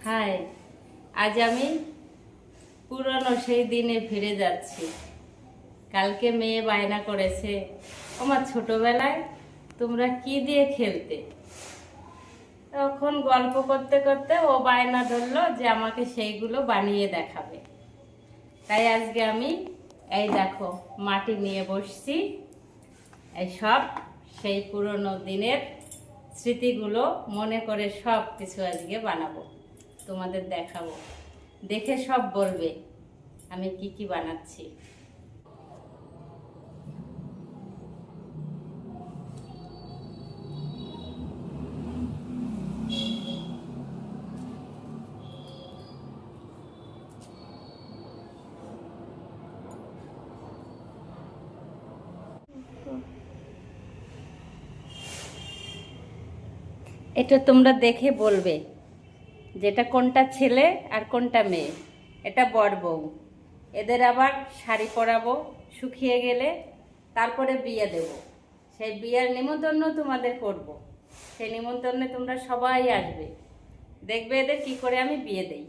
High, আজ আমি পুরনো সেই দিনে ফিরে যাচ্ছি। কালকে মেয়ে বায়না করেছে, আমার ছোটবেলায় তোমরা কি দিয়ে খেলতে। তখন গল্প করতে করতে ও বায়না ধরলো যে আমাকে সেইগুলো বানিয়ে দেখাবে। তাই আজকে আমি এই দেখো মাটি নিয়ে বসছি। এই সব সেই পুরনো দিনের স্মৃতিগুলো মনে করে সব কিছু আজকে বানাবো, তোমাদের দেখাবো। দেখে সব বলবে আমি কি কি বানাচ্ছি। এটা তোমরা দেখে বলবে যেটা কোনটা ছেলে আর কোনটা মেয়ে। এটা বর বউ, এদের আবার শাড়ি পরাবো শুকিয়ে গেলে, তারপরে বিয়ে দেব। সেই বিয়ের নিমন্ত্রণ তোমাদের করব। সেই নিমন্ত্রণে তোমরা সবাই আসবে, দেখবে এদের কি করে আমি বিয়ে দেই।